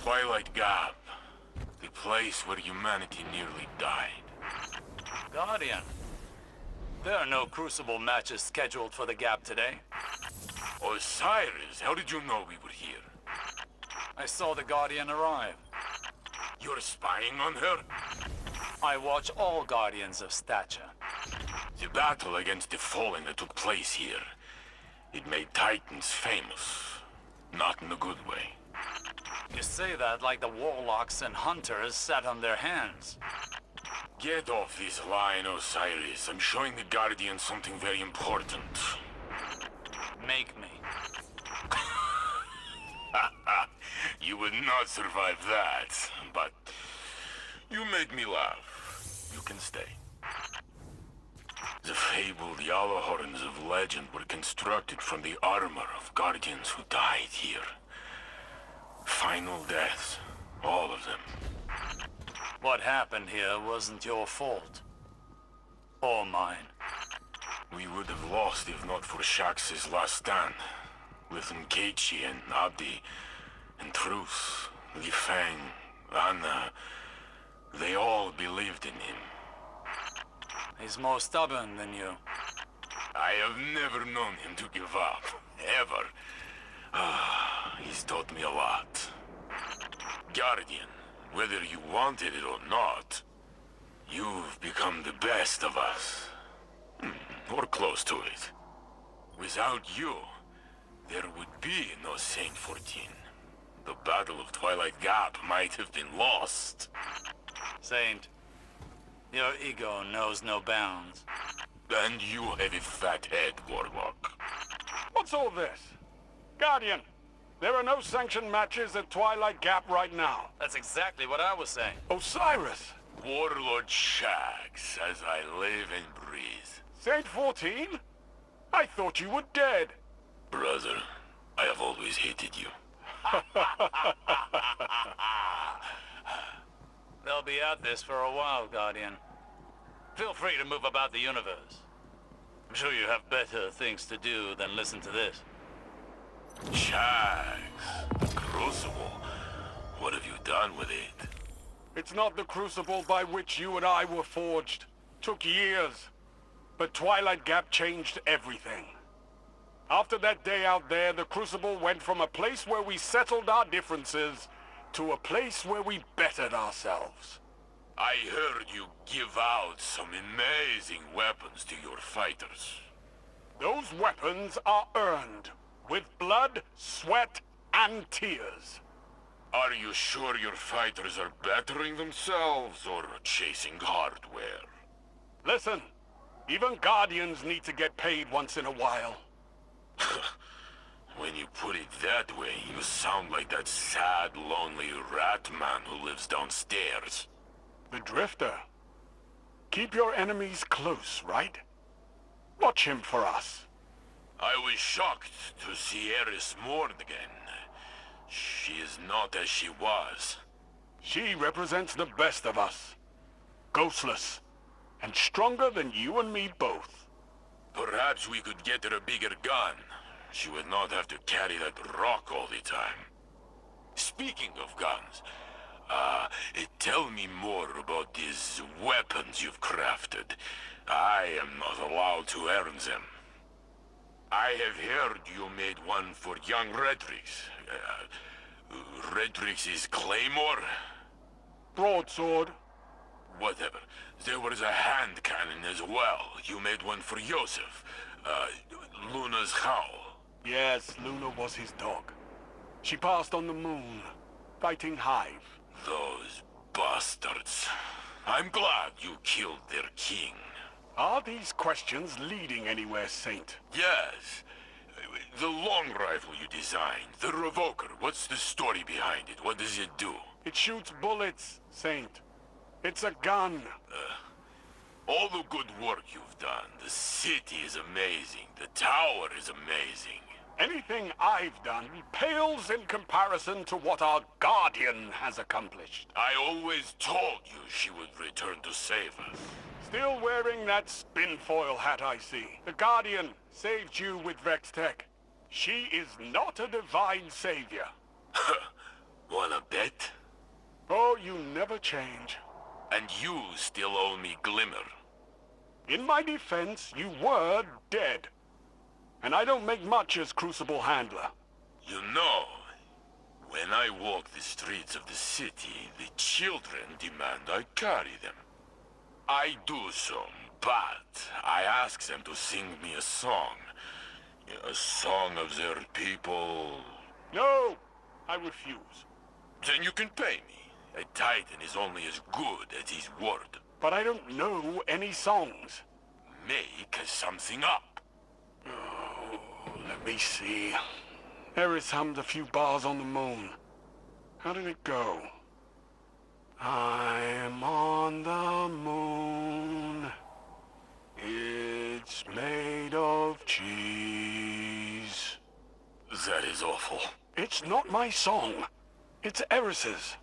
Twilight Gap. The place where humanity nearly died. Guardian, there are no Crucible matches scheduled for the Gap today. Osiris, how did you know we were here? I saw the Guardian arrive. You're spying on her? I watch all Guardians of stature. The battle against the Fallen that took place here, it made Titans famous. Not in a good way. You say that like the warlocks and hunters sat on their hands. Get off this line, Osiris. I'm showing the Guardian something very important. Make me. You would not survive that, but you make me laugh. You can stay. The fabled yellow horns of legend were constructed from the armor of Guardians who died here. Final deaths, all of them. What happened here wasn't your fault. Or mine. We would have lost if not for Shaxx's last stand. With Nkeichi and Abdi and Truce, Li Feng, Anna, they all believed in him. He's more stubborn than you. I have never known him to give up, ever. He's taught me a lot. Guardian, whether you wanted it or not, you've become the best of us. Or close to it. Without you, there would be no Saint 14. The Battle of Twilight Gap might have been lost. Saint, your ego knows no bounds. And you have a fat head, Warlock. What's all this? Guardian, there are no sanctioned matches at Twilight Gap right now. That's exactly what I was saying. Osiris! Warlord Shaxx, as I live and breathe. Saint 14? I thought you were dead. Brother, I have always hated you. They'll be at this for a while, Guardian. Feel free to move about the universe. I'm sure you have better things to do than listen to this. Shaxx, the Crucible. What have you done with it? It's not the crucible by which you and I were forged. Took years. But Twilight Gap changed everything. After that day out there, the Crucible went from a place where we settled our differences to a place where we bettered ourselves. I heard you give out some amazing weapons to your fighters. Those weapons are earned with blood, sweat, and tears. Are you sure your fighters are bettering themselves or chasing hardware? Listen, even Guardians need to get paid once in a while. When you put it that way, you sound like that sad, lonely rat man who lives downstairs. The Drifter. Keep your enemies close, right? Watch him for us. I was shocked to see Eris mourn again. She is not as she was. She represents the best of us. Ghostless. And stronger than you and me both. Perhaps we could get her a bigger gun. She would not have to carry that rock all the time. Speaking of guns, tell me more about these weapons you've crafted. I am not allowed to earn them. I have heard you made one for young Redrix. Redrix's claymore? Broadsword. Whatever. There was a hand cannon as well. You made one for Yosef. Luna's howl. Yes, Luna was his dog. She passed on the moon, fighting Hive. Those bastards. I'm glad you killed their king. Are these questions leading anywhere, Saint? Yes. The long rifle you designed, the Revoker, what's the story behind it? What does it do? It shoots bullets, Saint. It's a gun. All the good work you've done. The city is amazing. The tower is amazing. Anything I've done pales in comparison to what our Guardian has accomplished. I always told you she would return to save us. Still wearing that spinfoil hat, I see. The Guardian saved you with VeXTech. She is not a divine savior. Wanna bet? Oh, you never change. And you still owe me Glimmer. In my defense, you were dead. And I don't make much as Crucible handler. You know, when I walk the streets of the city, the children demand I carry them. I do so, but I ask them to sing me a song. A song of their people. No, I refuse. Then you can pay me. A Titan is only as good as his word. But I don't know any songs. Make something up. Oh, let me see. Eris hummed a few bars on the moon. How did it go? I'm on the moon. It's made of cheese. That is awful. It's not my song. It's Eris's.